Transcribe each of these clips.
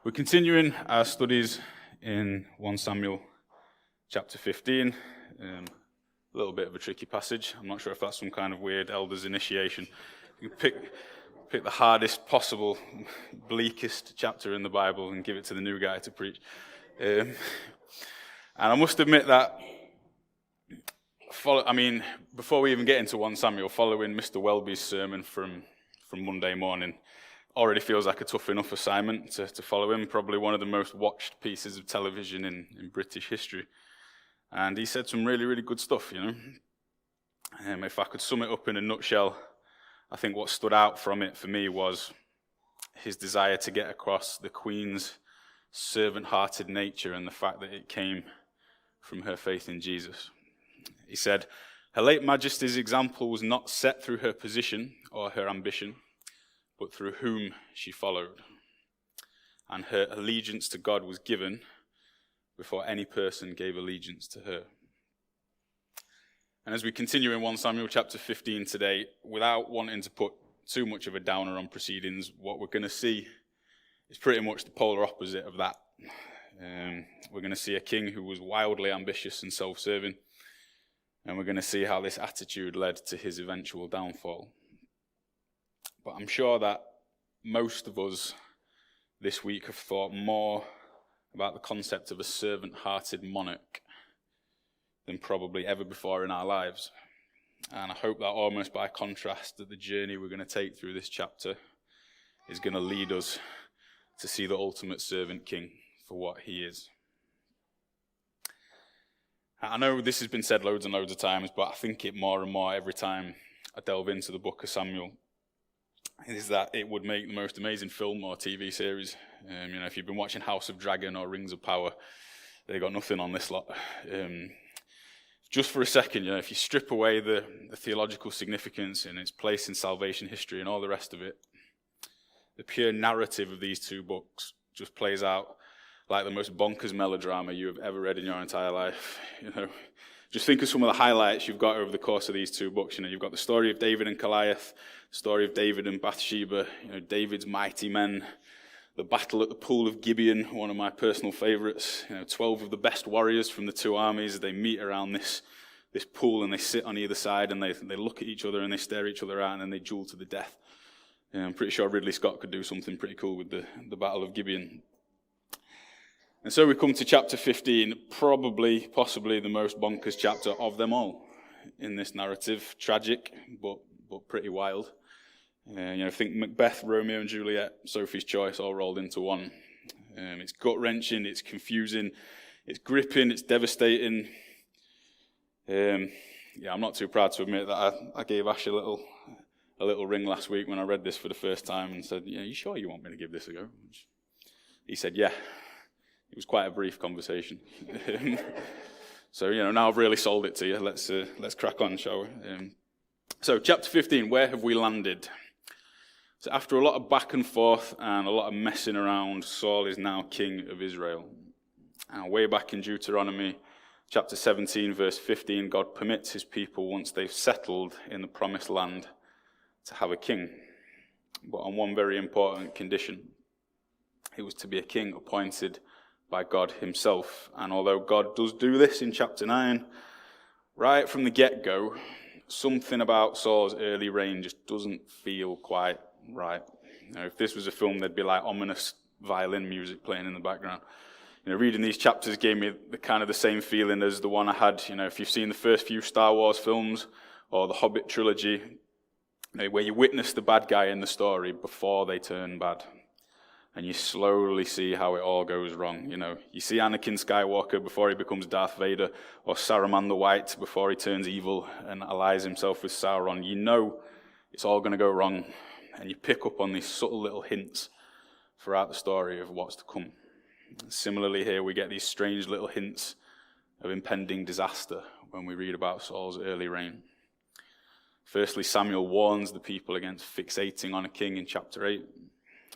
We're continuing our studies in 1 Samuel chapter 15. A little bit of a tricky passage. I'm not sure if that's some kind of weird elder's initiation. You can pick the hardest possible, bleakest chapter in the Bible and give it to the new guy to preach. And I must admit that, before we even get into 1 Samuel, following Mr. Welby's sermon from Monday morning, already feels like a tough enough assignment to follow him, probably one of the most watched pieces of television in British history. And he said some really, really good stuff, you know. If I could sum it up in a nutshell, I think what stood out from it for me was his desire to get across the Queen's servant-hearted nature and the fact that it came from her faith in Jesus. He said, "Her late Majesty's example was not set through her position or her ambition, but through whom she followed. And her allegiance to God was given before any person gave allegiance to her." And as we continue in 1 Samuel chapter 15 today, without wanting to put too much of a downer on proceedings, what we're going to see is pretty much the polar opposite of that. We're going to see a king who was wildly ambitious and self-serving, and we're going to see how this attitude led to his eventual downfall. But I'm sure that most of us this week have thought more about the concept of a servant-hearted monarch than probably ever before in our lives. And I hope that almost by contrast, that the journey we're going to take through this chapter is going to lead us to see the ultimate servant king for what he is. I know this has been said loads and loads of times, but I think it more and more every time I delve into the book of Samuel, is that it would make the most amazing film or TV series. If you've been watching House of Dragon or Rings of Power, they got nothing on this lot. Just for a second, if you strip away the theological significance and its place in salvation history and all the rest of it, the pure narrative of these two books just plays out like the most bonkers melodrama you have ever read in your entire life. Just think of some of the highlights you've got over the course of these two books. You've got the story of David and Goliath, the story of David and Bathsheba, David's mighty men, the battle at the pool of Gibeon, one of my personal favorites. 12 of the best warriors from the two armies, they meet around this pool and they sit on either side and they look at each other and they stare each other out and then they duel to the death. I'm pretty sure Ridley Scott could do something pretty cool with the Battle of Gibeon. And so we come to chapter 15, possibly the most bonkers chapter of them all in this narrative. Tragic, but pretty wild. I think Macbeth, Romeo and Juliet, Sophie's Choice all rolled into one. It's gut-wrenching, it's confusing, it's gripping, it's devastating. I'm not too proud to admit that I gave Ash a little ring last week when I read this for the first time and said, "You sure you want me to give this a go?" He said, "Yeah." It was quite a brief conversation. So, now I've really sold it to you. Let's crack on, shall we? So, chapter 15, where have we landed? So, after a lot of back and forth and a lot of messing around, Saul is now king of Israel. And way back in Deuteronomy, chapter 17, verse 15, God permits his people, once they've settled in the promised land, to have a king. But on one very important condition. It was to be a king appointed by God himself. And although God does do this in chapter 9, right from the get-go, something about Saul's early reign just doesn't feel quite right. If this was a film, there'd be like ominous violin music playing in the background. Reading these chapters gave me the same feeling as the one I had, if you've seen the first few Star Wars films or the Hobbit trilogy, where you witness the bad guy in the story before they turn bad. And you slowly see how it all goes wrong. You see Anakin Skywalker before he becomes Darth Vader, or Saruman the White before he turns evil and allies himself with Sauron. It's all going to go wrong. And you pick up on these subtle little hints throughout the story of what's to come. Similarly here, we get these strange little hints of impending disaster when we read about Saul's early reign. Firstly, Samuel warns the people against fixating on a king in chapter 8.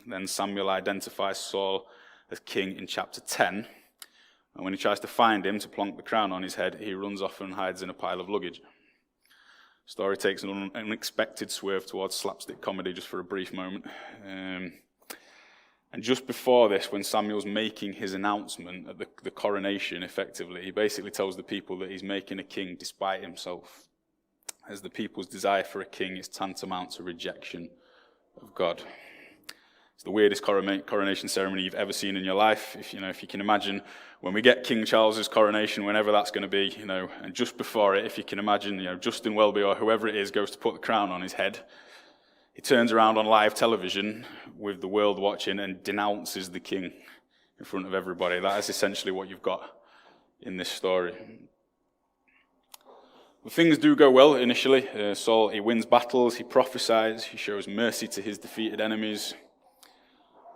Then Samuel identifies Saul as king in chapter 10. And when he tries to find him to plonk the crown on his head, he runs off and hides in a pile of luggage. The story takes an unexpected swerve towards slapstick comedy just for a brief moment. And just before this, when Samuel's making his announcement at the coronation, effectively, he basically tells the people that he's making a king despite himself, as the people's desire for a king is tantamount to rejection of God. It's the weirdest coronation ceremony you've ever seen in your life. If you can imagine, when we get King Charles's coronation, whenever that's going to be, and just before it, if you can imagine, Justin Welby or whoever it is goes to put the crown on his head. He turns around on live television with the world watching and denounces the king in front of everybody. That is essentially what you've got in this story. But things do go well initially. Saul, he wins battles, he prophesies, he shows mercy to his defeated enemies,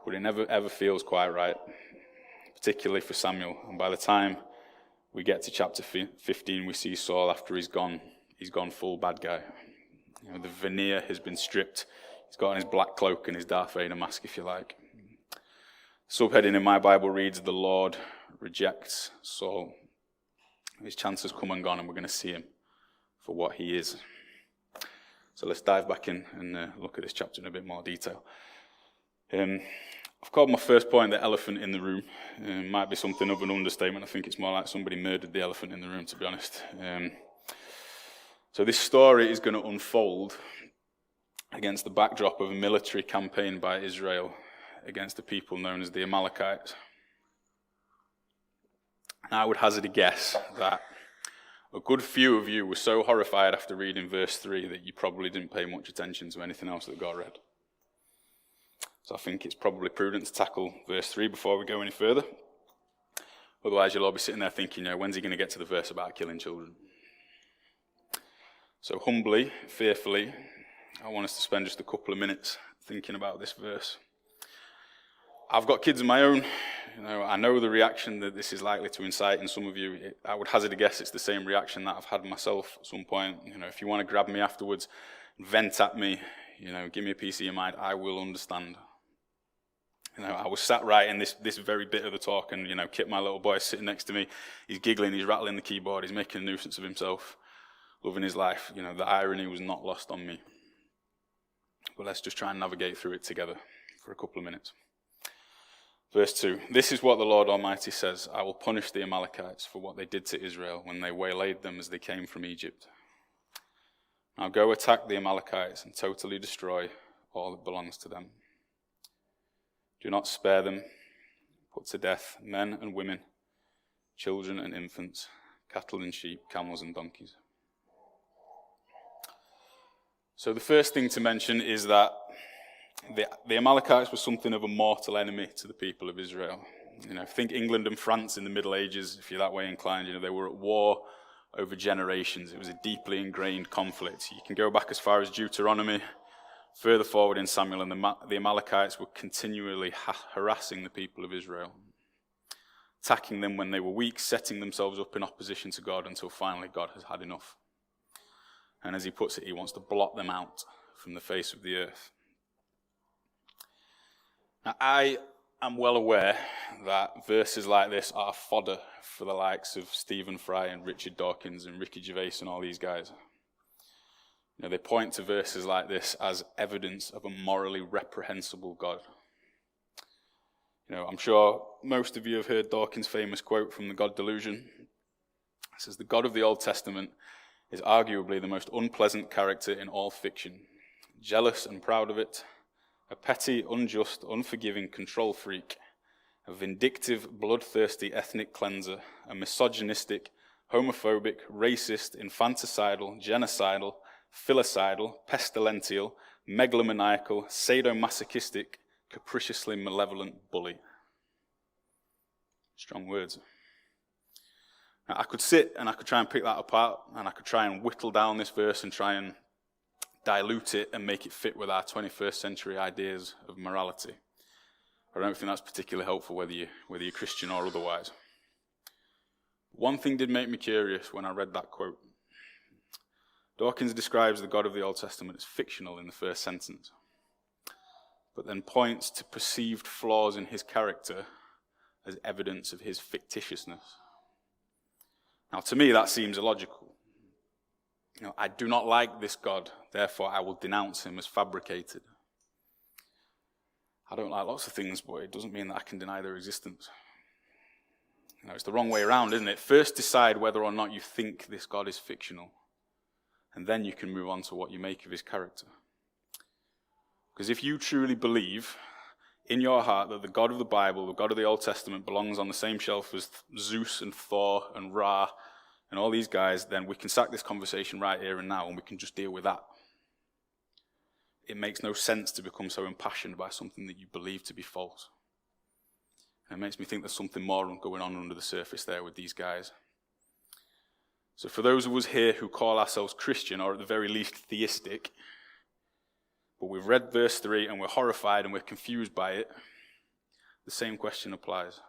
but it never ever feels quite right, particularly for Samuel. And by the time we get to chapter 15, we see Saul after he's gone full bad guy. The veneer has been stripped. He's got on his black cloak and his Darth Vader mask, if you like. Subheading in my Bible reads, "The Lord rejects Saul." His chance has come and gone, and we're going to see him for what he is. So let's dive back in and look at this chapter in a bit more detail. I've called my first point the elephant in the room. Might be something of an understatement. I think it's more like somebody murdered the elephant in the room, to be honest. So this story is going to unfold against the backdrop of a military campaign by Israel against the people known as the Amalekites. And I would hazard a guess that a good few of you were so horrified after reading verse 3 that you probably didn't pay much attention to anything else that got read. So I think it's probably prudent to tackle verse 3 before we go any further. Otherwise you'll all be sitting there thinking, when's he going to get to the verse about killing children? So humbly, fearfully, I want us to spend just a couple of minutes thinking about this verse. I've got kids of my own. I know the reaction that this is likely to incite in some of you. I would hazard a guess it's the same reaction that I've had myself at some point. If you want to grab me afterwards, vent at me, give me a piece of your mind, I will understand. I was sat right in this very bit of the talk, and Kit, my little boy, is sitting next to me. He's giggling, he's rattling the keyboard, he's making a nuisance of himself, loving his life. The irony was not lost on me. But let's just try and navigate through it together for a couple of minutes. Verse 2, "This is what the Lord Almighty says, I will punish the Amalekites for what they did to Israel when they waylaid them as they came from Egypt. Now go attack the Amalekites and totally destroy all that belongs to them. Do not spare them, put to death men and women, children and infants, cattle and sheep, camels and donkeys." So the first thing to mention is that the Amalekites were something of a mortal enemy to the people of Israel. Think England and France in the Middle Ages, if you're that way inclined. They were at war over generations. It was a deeply ingrained conflict. You can go back as far as Deuteronomy, further forward in Samuel, and the Amalekites were continually harassing the people of Israel, attacking them when they were weak, setting themselves up in opposition to God until finally God has had enough. And as he puts it, he wants to blot them out from the face of the earth. Now, I am well aware that verses like this are fodder for the likes of Stephen Fry and Richard Dawkins and Ricky Gervais and all these guys. They point to verses like this as evidence of a morally reprehensible God. I'm sure most of you have heard Dawkins' famous quote from The God Delusion. It says, "The God of the Old Testament is arguably the most unpleasant character in all fiction. Jealous and proud of it, a petty, unjust, unforgiving control freak, a vindictive, bloodthirsty ethnic cleanser, a misogynistic, homophobic, racist, infanticidal, genocidal, filicidal, pestilential, megalomaniacal, sadomasochistic, capriciously malevolent bully." Strong words. Now, I could sit and I could try and pick that apart, and I could try and whittle down this verse and try and dilute it and make it fit with our 21st century ideas of morality. I don't think that's particularly helpful whether you're Christian or otherwise. One thing did make me curious when I read that quote. Dawkins describes the God of the Old Testament as fictional in the first sentence, but then points to perceived flaws in his character as evidence of his fictitiousness. Now, to me, that seems illogical. I do not like this God, therefore I will denounce him as fabricated. I don't like lots of things, but it doesn't mean that I can deny their existence. It's the wrong way around, isn't it? First decide whether or not you think this God is fictional, and then you can move on to what you make of his character. Because if you truly believe in your heart that the God of the Bible, the God of the Old Testament, belongs on the same shelf as Zeus and Thor and Ra and all these guys, then we can sack this conversation right here and now, and we can just deal with that. It makes no sense to become so impassioned by something that you believe to be false. And it makes me think there's something more going on under the surface there with these guys. So for those of us here who call ourselves Christian, or at the very least theistic, but we've read verse 3 and we're horrified and we're confused by it, the same question applies.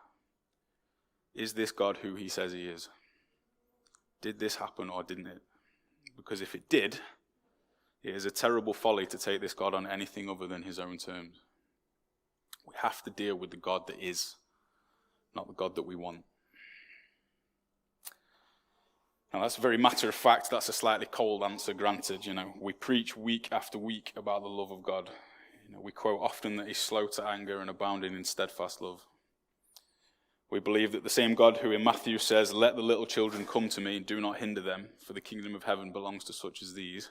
Is this God who he says he is? Did this happen or didn't it? Because if it did, it is a terrible folly to take this God on anything other than his own terms. We have to deal with the God that is, not the God that we want. Now that's very matter of fact. That's a slightly cold answer, granted. We preach week after week about the love of God. We quote often that he's slow to anger and abounding in steadfast love. We believe that the same God who in Matthew says, "Let the little children come to me, do not hinder them, for the kingdom of heaven belongs to such as these,"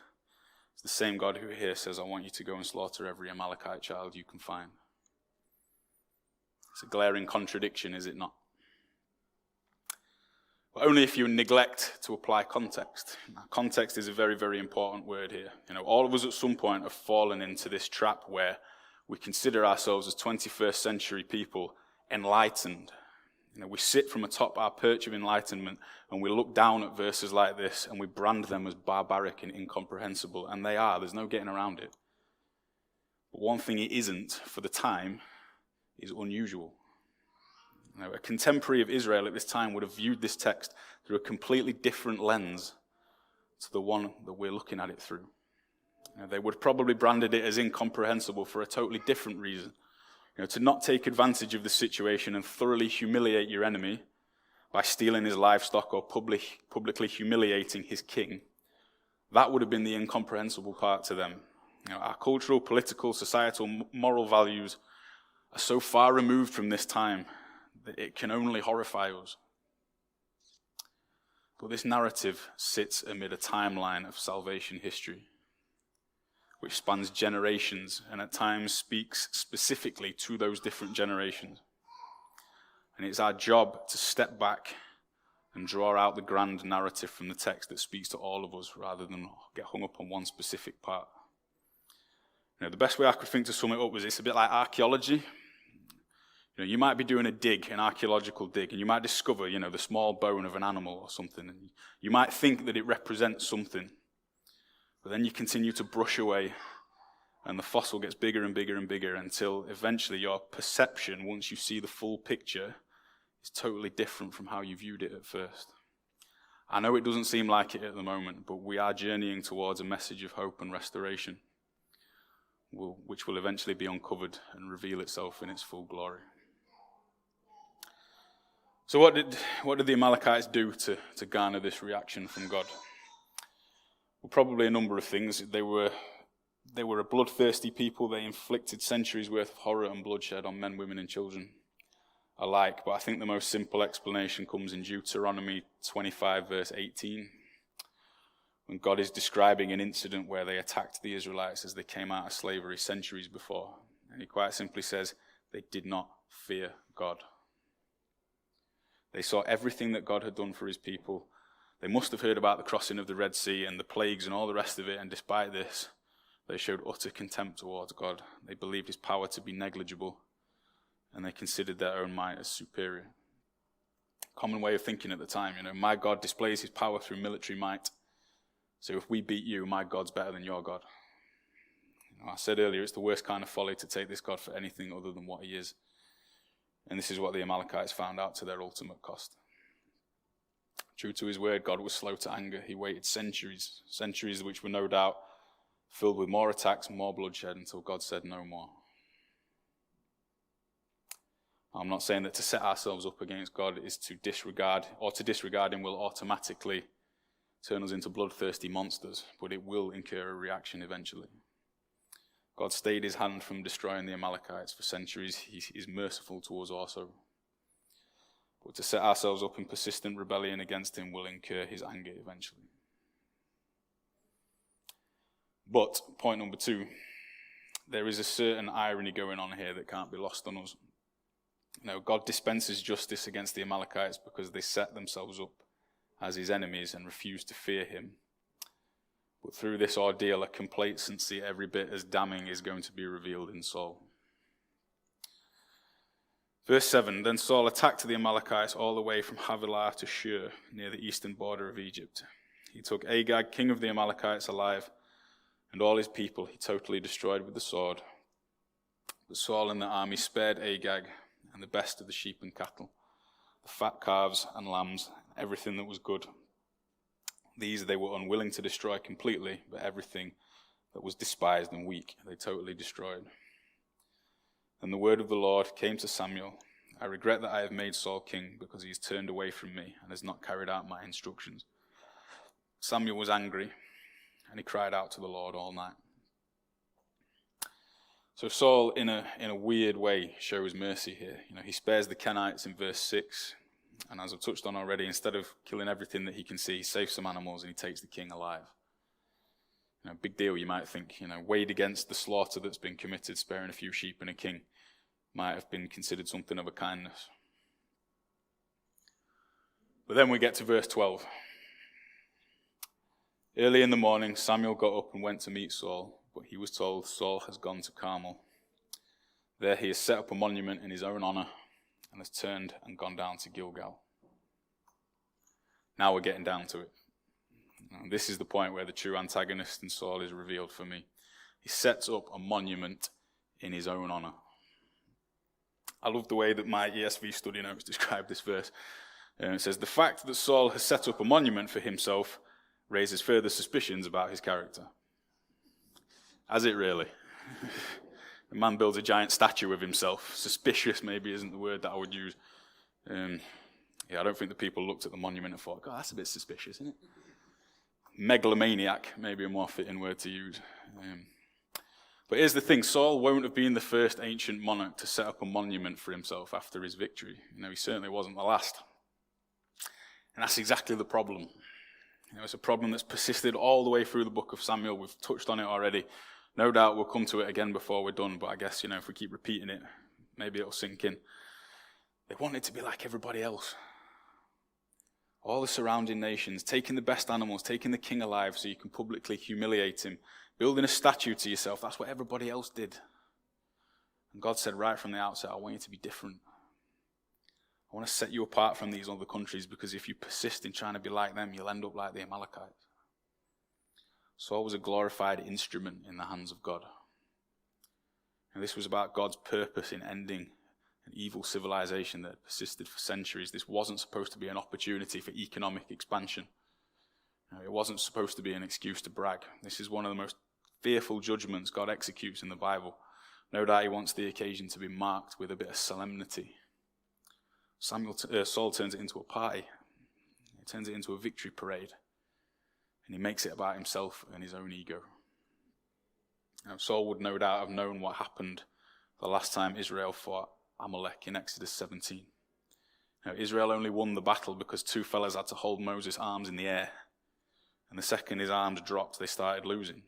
is the same God who here says, "I want you to go and slaughter every Amalekite child you can find." It's a glaring contradiction, is it not? But only if you neglect to apply context. Now, context is a very, very important word here. All of us at some point have fallen into this trap where we consider ourselves as 21st century people enlightened. We sit from atop our perch of enlightenment and we look down at verses like this and we brand them as barbaric and incomprehensible, and they are. There's no getting around it. But one thing it isn't, for the time, is unusual. A contemporary of Israel at this time would have viewed this text through a completely different lens to the one that we're looking at it through. They would have probably branded it as incomprehensible for a totally different reason. To not take advantage of the situation and thoroughly humiliate your enemy by stealing his livestock or publicly humiliating his king, that would have been the incomprehensible part to them. Our cultural, political, societal, moral values are so far removed from this time that it can only horrify us. But this narrative sits amid a timeline of salvation history, which spans generations and at times speaks specifically to those different generations. And it's our job to step back and draw out the grand narrative from the text that speaks to all of us rather than get hung up on one specific part. The best way I could think to sum it up was it's a bit like archaeology. You might be doing an archaeological dig, and you might discover, the small bone of an animal or something. And you might think that it represents something. But then you continue to brush away, and the fossil gets bigger and bigger and bigger until eventually your perception, once you see the full picture, is totally different from how you viewed it at first. I know it doesn't seem like it at the moment, but we are journeying towards a message of hope and restoration, which will eventually be uncovered and reveal itself in its full glory. So what did the Amalekites do to garner this reaction from God? Well, probably a number of things. They were a bloodthirsty people. They inflicted centuries worth of horror and bloodshed on men, women, and children alike. But I think the most simple explanation comes in Deuteronomy 25, verse 18, when God is describing an incident where they attacked the Israelites as they came out of slavery centuries before. And he quite simply says, they did not fear God. They saw everything that God had done for his people. They must have heard about the crossing of the Red Sea and the plagues and all the rest of it, and despite this, they showed utter contempt towards God. They believed his power to be negligible, and they considered their own might as superior. Common way of thinking at the time, my God displays his power through military might, so if we beat you, my God's better than your God. I said earlier, it's the worst kind of folly to take this God for anything other than what he is. And this is what the Amalekites found out to their ultimate cost. True to his word, God was slow to anger. He waited centuries which were no doubt filled with more attacks and more bloodshed until God said no more. I'm not saying that to set ourselves up against God is to disregard him will automatically turn us into bloodthirsty monsters, but it will incur a reaction eventually. God stayed his hand from destroying the Amalekites for centuries. He's merciful towards us also. But to set ourselves up in persistent rebellion against him will incur his anger eventually. But, point number 2, there is a certain irony going on here that can't be lost on us. God dispenses justice against the Amalekites because they set themselves up as his enemies and refuse to fear him. But through this ordeal, a complacency every bit as damning is going to be revealed in Saul. Verse 7, then Saul attacked the Amalekites all the way from Havilah to Shur, near the eastern border of Egypt. He took Agag, king of the Amalekites, alive, and all his people he totally destroyed with the sword. But Saul and the army spared Agag and the best of the sheep and cattle, the fat calves and lambs, everything that was good. These they were unwilling to destroy completely, but everything that was despised and weak they totally destroyed. And the word of the Lord came to Samuel, I regret that I have made Saul king because he has turned away from me and has not carried out my instructions. Samuel was angry, and he cried out to the Lord all night. So Saul, in a weird way, shows mercy here. He spares the Kenites in verse 6. And as I've touched on already, instead of killing everything that he can see, he saves some animals and he takes the king alive. Big deal, you might think. Weighed against the slaughter that's been committed, sparing a few sheep and a king might have been considered something of a kindness. But then we get to verse 12. Early in the morning, Samuel got up and went to meet Saul, but he was told Saul has gone to Carmel. There he has set up a monument in his own honor and has turned and gone down to Gilgal. Now we're getting down to it. This is the point where the true antagonist in Saul is revealed for me. He sets up a monument in his own honor. I love the way that my ESV study notes describe this verse. It says, the fact that Saul has set up a monument for himself raises further suspicions about his character. Has it really? The man builds a giant statue of himself. Suspicious maybe isn't the word that I would use. I don't think the people looked at the monument and thought, God, that's a bit suspicious, isn't it? Megalomaniac, maybe a more fitting word to use. But here's the thing, Saul won't have been the first ancient monarch to set up a monument for himself after his victory. He certainly wasn't the last. And that's exactly the problem. It's a problem that's persisted all the way through the book of Samuel. We've touched on it already. No doubt we'll come to it again before we're done, but I guess, if we keep repeating it, maybe it'll sink in. They want it to be like everybody else. All the surrounding nations, taking the best animals, taking the king alive so you can publicly humiliate him, building a statue to yourself. That's what everybody else did. And God said right from the outset, I want you to be different. I want to set you apart from these other countries because if you persist in trying to be like them, you'll end up like the Amalekites. Saul was a glorified instrument in the hands of God. And this was about God's purpose in ending an evil civilization that had persisted for centuries. This wasn't supposed to be an opportunity for economic expansion. It wasn't supposed to be an excuse to brag. This is one of the most fearful judgments God executes in the Bible. No doubt he wants the occasion to be marked with a bit of solemnity. Saul turns it into a party. He turns it into a victory parade. And he makes it about himself and his own ego. Saul would no doubt have known what happened the last time Israel fought Amalek in Exodus 17. Israel only won the battle because two fellas had to hold Moses' arms in the air. And the second his arms dropped, they started losing.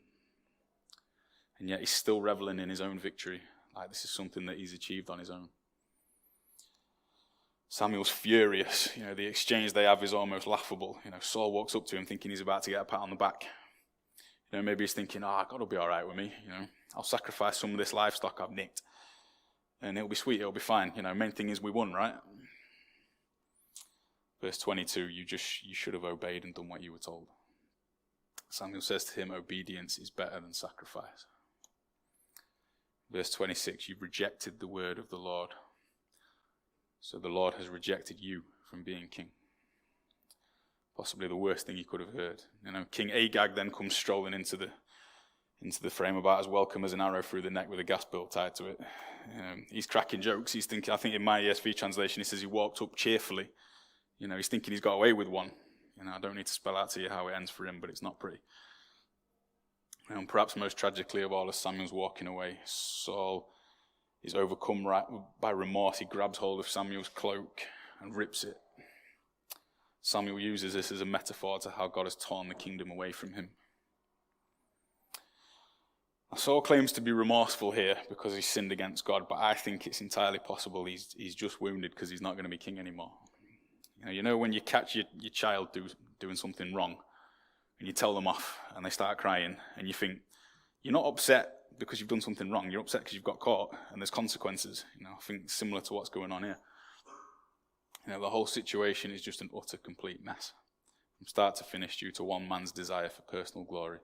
And yet he's still reveling in his own victory, like this is something that he's achieved on his own. Samuel's furious. The exchange they have is almost laughable. Saul walks up to him thinking he's about to get a pat on the back. Maybe he's thinking, God will be all right with me. I'll sacrifice some of this livestock I've nicked. And it'll be sweet, it'll be fine. Main thing is we won, right? Verse 22, you should have obeyed and done what you were told. Samuel says to him, obedience is better than sacrifice. Verse 26, you've rejected the word of the Lord. So the Lord has rejected you from being king. Possibly the worst thing he could have heard. King Agag then comes strolling into the frame about as welcome as an arrow through the neck with a gas bill tied to it. He's cracking jokes. He's thinking, I think in my ESV translation, he says he walked up cheerfully. He's thinking he's got away with one. I don't need to spell out to you how it ends for him, but it's not pretty. And perhaps most tragically of all, as Samuel's walking away, Saul is overcome by remorse. He grabs hold of Samuel's cloak and rips it. Samuel uses this as a metaphor to how God has torn the kingdom away from him. Now, Saul claims to be remorseful here because he sinned against God, but I think it's entirely possible he's just wounded because he's not going to be king anymore. You know when you catch your child doing something wrong, and you tell them off, and they start crying, and you think, you're not upset because you've done something wrong, you're upset because you've got caught, and there's consequences. I think it's similar to what's going on here. The whole situation is just an utter, complete mess, from start to finish, due to one man's desire for personal glory,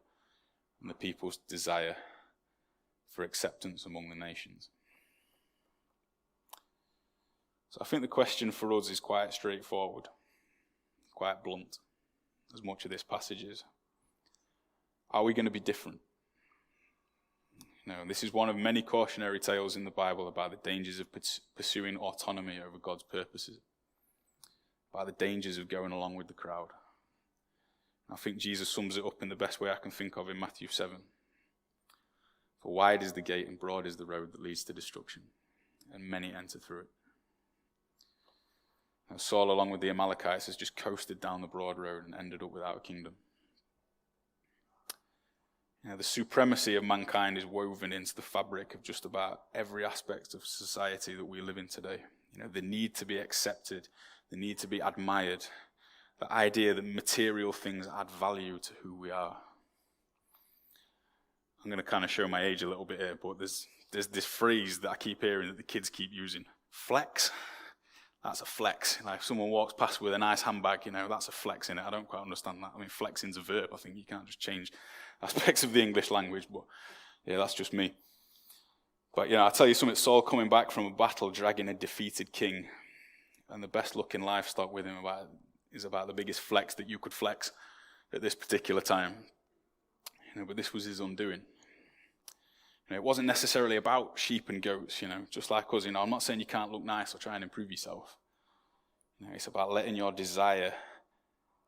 and the people's desire for acceptance among the nations. So I think the question for us is quite straightforward, quite blunt, as much of this passage is. Are we going to be different? This is one of many cautionary tales in the Bible about the dangers of pursuing autonomy over God's purposes, about the dangers of going along with the crowd. I think Jesus sums it up in the best way I can think of in Matthew 7. For wide is the gate and broad is the road that leads to destruction, and many enter through it. Now, Saul, along with the Amalekites, has just coasted down the broad road and ended up without a kingdom. The supremacy of mankind is woven into the fabric of just about every aspect of society that we live in today. The need to be accepted, the need to be admired, the idea that material things add value to who we are. I'm going to kind of show my age a little bit here, but there's this phrase that I keep hearing that the kids keep using. Flex. That's a flex. If someone walks past with a nice handbag, that's a flex in it. I don't quite understand that. Flexing's a verb. I think you can't just change aspects of the English language, but yeah, that's just me. But I'll tell you something, Saul coming back from a battle dragging a defeated king, and the best looking livestock with him is about the biggest flex that you could flex at this particular time. But this was his undoing. It wasn't necessarily about sheep and goats, just like us. I'm not saying you can't look nice or try and improve yourself. It's about letting your desire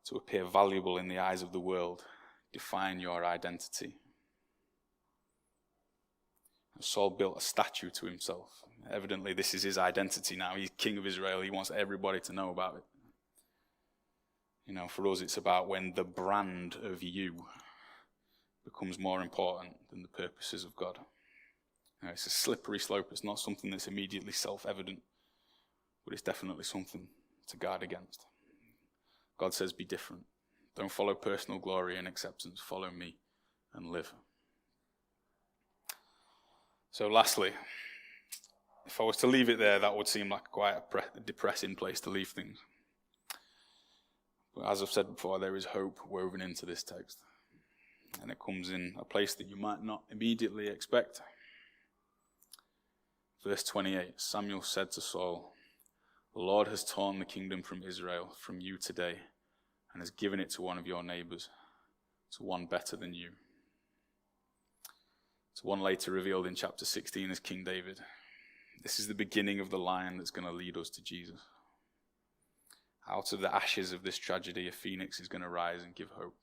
to appear valuable in the eyes of the world define your identity. Saul built a statue to himself. Evidently, this is his identity now. He's king of Israel. He wants everybody to know about it. For us, it's about when the brand of you becomes more important than the purposes of God. It's a slippery slope. It's not something that's immediately self-evident, but it's definitely something to guard against. God says, be different. Don't follow personal glory and acceptance. Follow me and live. So lastly, if I was to leave it there, that would seem like quite a depressing place to leave things. But as I've said before, there is hope woven into this text. And it comes in a place that you might not immediately expect. Verse 28, Samuel said to Saul, the Lord has torn the kingdom from Israel, from you today, and has given it to one of your neighbors, to one better than you. To one later revealed in chapter 16 as King David. This is the beginning of the line that's going to lead us to Jesus. Out of the ashes of this tragedy, a phoenix is going to rise and give hope.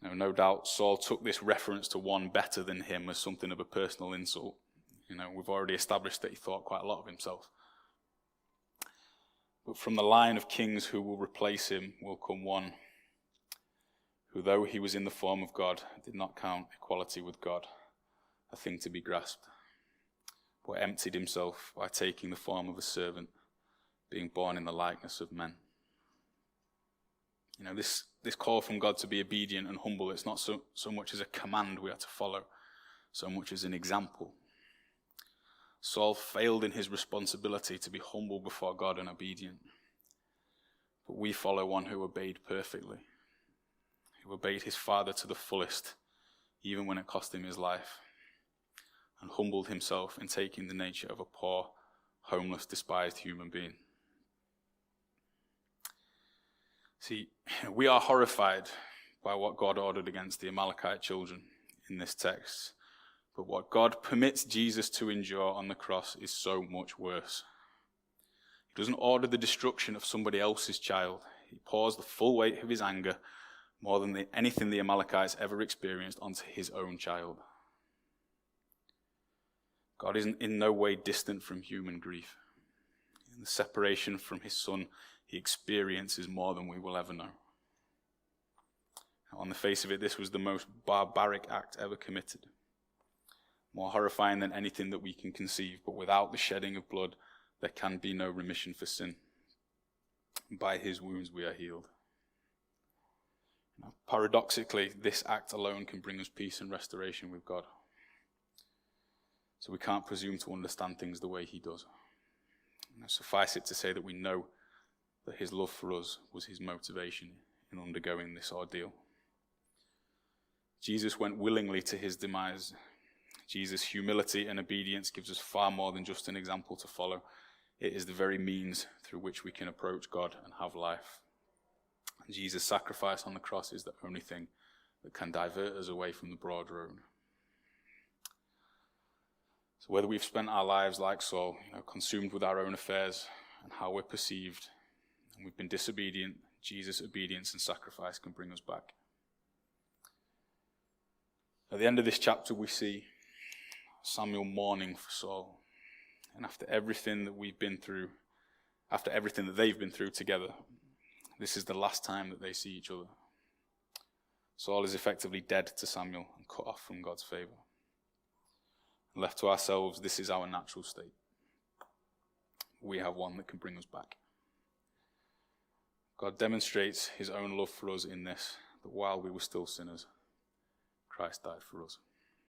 Now, no doubt Saul took this reference to one better than him as something of a personal insult. We've already established that he thought quite a lot of himself. But from the line of kings who will replace him will come one who, though he was in the form of God, did not count equality with God a thing to be grasped, but emptied himself by taking the form of a servant, being born in the likeness of men. This call from God to be obedient and humble, it's not so much as a command we are to follow, so much as an example. Saul failed in his responsibility to be humble before God and obedient. But we follow one who obeyed perfectly, who obeyed his Father to the fullest, even when it cost him his life, and humbled himself in taking the nature of a poor, homeless, despised human being. See, we are horrified by what God ordered against the Amalekite children in this text. But what God permits Jesus to endure on the cross is so much worse. He doesn't order the destruction of somebody else's child. He pours the full weight of his anger more than anything the Amalekites ever experienced, onto his own child. God is in no way distant from human grief. In the separation from his son, he experiences more than we will ever know. On the face of it, this was the most barbaric act ever committed, more horrifying than anything that we can conceive. But without the shedding of blood, there can be no remission for sin. By his wounds we are healed. Now, paradoxically, this act alone can bring us peace and restoration with God. So we can't presume to understand things the way he does. Suffice it to say that we know that his love for us was his motivation in undergoing this ordeal. Jesus went willingly to his demise. Jesus' humility and obedience gives us far more than just an example to follow. It is the very means through which we can approach God and have life. And Jesus' sacrifice on the cross is the only thing that can divert us away from the broad road. So whether we've spent our lives like Saul, consumed with our own affairs and how we're perceived, and we've been disobedient, Jesus' obedience and sacrifice can bring us back. At the end of this chapter, we see Samuel mourning for Saul. And after everything that we've been through, after everything that they've been through together, this is the last time that they see each other. Saul is effectively dead to Samuel and cut off from God's favor. Left to ourselves, this is our natural state. We have one that can bring us back. God demonstrates his own love for us in this, that while we were still sinners, Christ died for us.